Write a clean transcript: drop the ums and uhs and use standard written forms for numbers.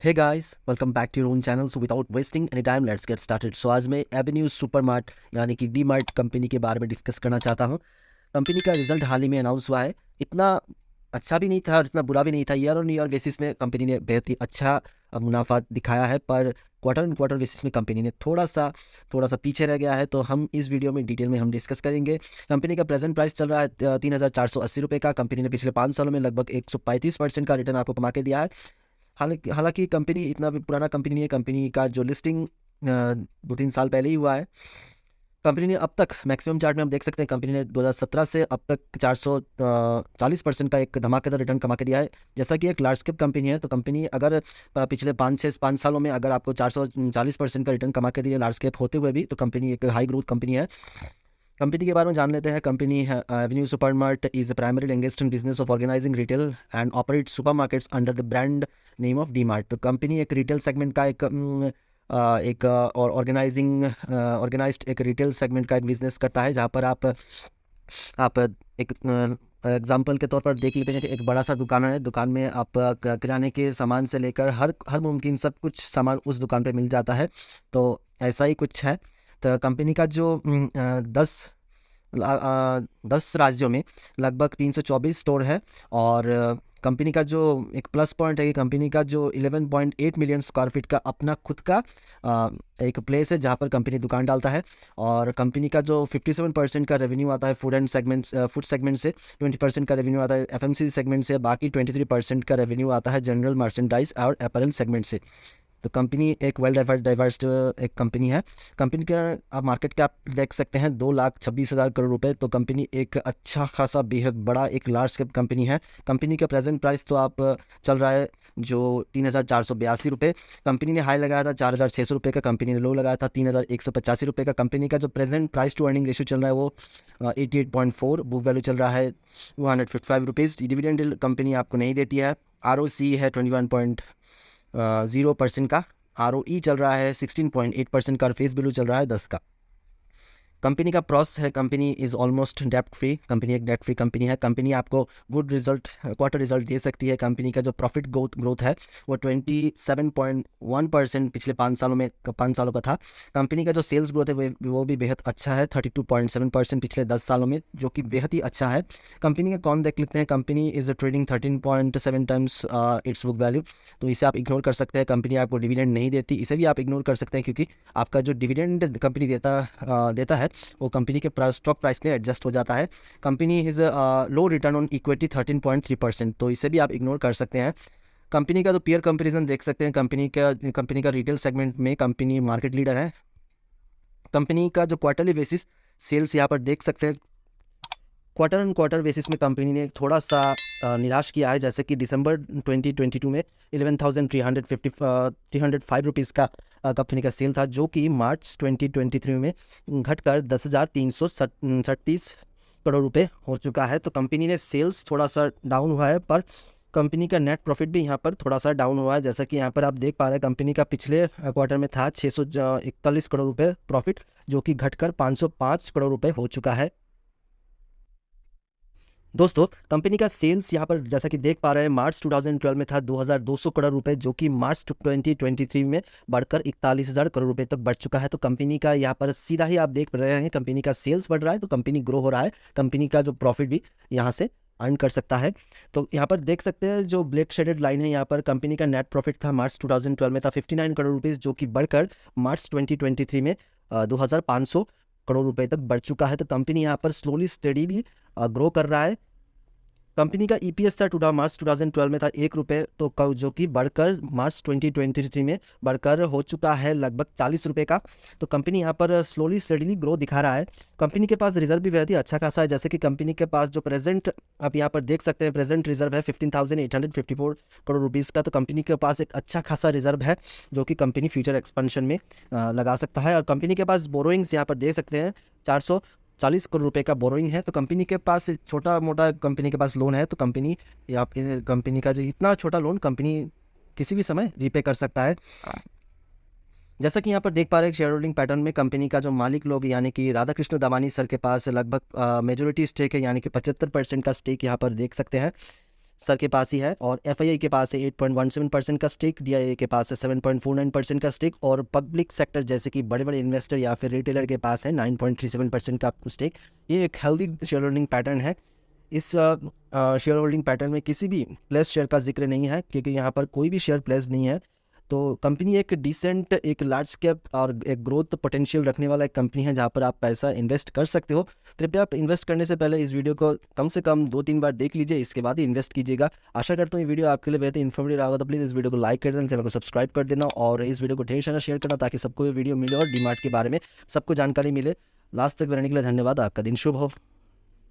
Hey guys, welcome back to your own channel. So without wasting any time let's get started. So आज मैं Avenue supermart यानी कि D mart company के बारे में discuss करना चाहता हूँ। कंपनी का रिजल्ट हाल ही में अनाउंस हुआ है। इतना अच्छा भी नहीं था और इतना बुरा भी नहीं था। ईयर ऑन ईयर बेसिस में कंपनी ने बेहद ही अच्छा मुनाफा दिखाया है, पर क्वार्टर एंड क्वार्टर बेसिस में कंपनी ने थोड़ा सा पीछे रह गया है। तो हम इस वीडियो में डिटेल में हम डिस्कस करेंगे। कंपनी का प्रेजेंट प्राइस चल रहा है 3,480 रुपये का। कंपनी ने पिछले 5 सालों में लगभग 135% का रिटर्न आपको कमा के दिया है। हालांकि हालांकि कंपनी इतना भी पुराना कंपनी नहीं है। कंपनी का जो लिस्टिंग 2-3 साल पहले ही हुआ है। कंपनी ने अब तक मैक्सिमम चार्ट में हम देख सकते हैं, कंपनी ने 2017 से अब तक 440% का एक धमाकेदार रिटर्न कमा के दिया है। जैसा कि एक लार्ज कैप कंपनी है, तो कंपनी अगर पिछले 5 सालों में अगर आपको 440% का रिटर्न कमा के दिया लार्ज कैप होते हुए भी, तो कंपनी एक हाई ग्रोथ कंपनी है। कंपनी के बारे में जान लेते हैं। कंपनी है Avenue Supermart is primary engaged in business of organizing retail and operate supermarkets under the brand name of D Mart. तो कंपनी एक रिटेल सेगमेंट का एक और ऑर्गेनाइज्ड एक रिटेल सेगमेंट का एक बिजनेस करता है, जहाँ पर आप एक एग्जाम्पल के तौर पर देख लेते हैं कि एक बड़ा सा दुकान है। दुकान में आप किराने के सामान से लेकर हर मुमकिन सब कुछ सामान उस दुकान पे मिल जाता है। तो ऐसा ही कुछ है। तो कंपनी का जो 10 राज्यों में लगभग 324 स्टोर है। और कंपनी का जो एक प्लस पॉइंट है कि कंपनी का जो 11.8 मिलियन स्क्वायर फीट का अपना खुद का एक प्लेस है, जहाँ पर कंपनी दुकान डालता है। और कंपनी का जो 57% का रेवेन्यू आता है फूड सेगमेंट से, 20% का रेवेन्यू आता है एफएमसीजी सेगमेंट से, बाकी 23% का रेवेन्यू आता है जनरल मर्चेंडाइज और अपैरल सेगमेंट से। तो कंपनी एक वेल डाइवर्स एक कंपनी है। कंपनी का आप मार्केट कैप देख सकते हैं 2,26,000 करोड़ रुपए। तो कंपनी एक अच्छा खासा बेहद बड़ा एक लार्ज कैप कंपनी है। कंपनी का प्रेजेंट प्राइस तो आप चल रहा है जो 3,482 रुपये। कंपनी ने हाई लगाया था 4,600 रुपये का, कंपनी ने लो लगाया था 3,185 रुपये का। कंपनी का जो present price to earning ratio चल रहा है वो 88.4। बुक वैल्यू चल रहा है 255 रुपीज़। डिविडेंड कंपनी आपको नहीं देती है। ROC है 21.0% का। ROE चल रहा है 16.8% का और फेस वैल्यू चल रहा है 10 का। कंपनी का प्रोसेस है, कंपनी इज़ ऑलमोस्ट डेप्ट फ्री। कंपनी एक डेप्ट फ्री कंपनी है। कंपनी आपको गुड रिजल्ट क्वार्टर रिजल्ट दे सकती है। कंपनी का जो प्रॉफिट ग्रोथ है वो 27.1% पिछले 5 सालों का था। कंपनी का जो सेल्स ग्रोथ है वो भी बेहद अच्छा है, 32.7% पिछले 10 सालों में, जो कि बेहद ही अच्छा है। कंपनी का कौन देख लेते हैं। Company is trading 13.7 times it's book value. तो इसे आप इग्नोर कर सकते हैं। कंपनी आपको डिविडेंड नहीं देती, इसे भी आप इग्नोर कर सकते हैं, क्योंकि आपका जो डिविडेंड कंपनी देता है वो कंपनी के स्टॉक प्राइस में एडजस्ट हो जाता है। Company is low return on equity 13.3%, तो इसे भी आप इग्नोर कर सकते हैं। कंपनी का तो पीयर कंपैरिजन देख सकते हैं। कंपनी का रिटेल सेगमेंट में कंपनी मार्केट लीडर है। कंपनी का जो क्वार्टरली बेसिस सेल्स यहाँ पर देख सकते हैं। क्वार्टर एंड क्वार्टर बेसिस में कंपनी ने थोड़ा सा निराश किया है। जैसे कि दिसंबर 2022 में 11,305 रुपीज़ का कंपनी का सेल था, जो कि मार्च 2023 में घटकर 10,336 करोड़ रुपए हो चुका है। तो कंपनी ने सेल्स थोड़ा सा डाउन हुआ है, पर कंपनी का नेट प्रॉफिट भी यहाँ पर थोड़ा सा डाउन हुआ है। जैसा कि यहाँ पर आप देख पा रहे हैं, कंपनी का पिछले क्वार्टर में था 641 करोड़ रुपए प्रॉफिट, जो कि घटकर 505 करोड़ रुपए हो चुका है। दोस्तों, कंपनी का सेल्स यहाँ पर जैसा कि देख पा रहे हैं मार्च 2012 में था 2,200 करोड़ रुपए, जो कि मार्च 2023 में बढ़कर 41,000 करोड़ रुपए तक बढ़ चुका है। तो कंपनी का यहाँ पर सीधा ही आप देख रहे हैं, कंपनी का सेल्स बढ़ रहा है तो कंपनी ग्रो हो रहा है। कंपनी का जो प्रॉफिट भी यहाँ से अर्न कर सकता है। तो यहाँ पर देख सकते हैं जो ब्लैक शेडेड लाइन है, यहाँ पर कंपनी का नेट प्रॉफिट था मार्च 2012 में था 59 करोड़ रुपीज़, जो कि बढ़कर मार्च 2023 में 2,500 करोड़ रुपए तक बढ़ चुका है। तो कंपनी यहाँ पर स्लोली स्टेडीली ग्रो कर रहा है। कंपनी का EPS था मार्च 2012 में था 1 रुपये, तो जो कि बढ़कर मार्च 2023 में बढ़कर हो चुका है लगभग 40 रुपये का। तो कंपनी यहाँ पर स्लोली स्टडीली ग्रो दिखा रहा है। कंपनी के पास रिजर्व भी बहुत ही अच्छा खासा है। जैसे कि कंपनी के पास जो प्रेजेंट आप यहाँ पर देख सकते हैं, प्रेजेंट रिजर्व है 15,854 करोड़ रुपीज़ का। तो कंपनी के पास एक अच्छा खासा रिजर्व है, जो कि कंपनी फ्यूचर एक्सपेंशन में लगा सकता है। और कंपनी के पास बोरोइंग्स यहाँ पर देख सकते हैं 440 करोड़ रुपए का बोरोइंग है। तो कंपनी के पास छोटा मोटा कंपनी के पास लोन है, तो कंपनी का जो इतना छोटा लोन कंपनी किसी भी समय रीपे कर सकता है। जैसा कि यहाँ पर देख पा रहे हैं शेयर होल्डिंग पैटर्न में, कंपनी का जो मालिक लोग यानी कि राधाकृष्ण दमानी सर के पास लगभग मेजोरिटी स्टेक है, यानी कि 75% का स्टेक यहाँ पर देख सकते हैं। सर के पास ही है और FII के पास है 8.17% का स्टेक, DIA के पास है 7.49% का स्टेक और पब्लिक सेक्टर जैसे कि बड़े बड़े इन्वेस्टर या फिर रिटेलर के पास है 9.37% का स्टेक। ये एक हेल्दी शेयर होल्डिंग पैटर्न है। इस शेयर होल्डिंग पैटर्न में किसी भी प्लेस शेयर का जिक्र नहीं है क्योंकि यहाँ पर कोई भी शेयर प्लेस नहीं है। तो कंपनी एक डिसेंट, एक लार्ज कैप और एक ग्रोथ पोटेंशियल रखने वाला एक कंपनी है जहाँ पर आप पैसा इन्वेस्ट कर सकते हो। कृपया आप इन्वेस्ट करने से पहले इस वीडियो को कम से कम 2-3 बार देख लीजिए, इसके बाद ही इन्वेस्ट कीजिएगा। आशा करता हूँ ये वीडियो आपके लिए बेहद इन्फॉर्मेटिव रहा होगा, तो प्लीज़ इस वीडियो को लाइक कर देना, चैनल को सब्सक्राइब कर देना और इस वीडियो को ढेर सारा शेयर करना ताकि सबको ये वीडियो मिले और डीमार्ट के बारे में सबको जानकारी मिले। लास्ट तक रहने के लिए धन्यवाद। आपका दिन शुभ हो।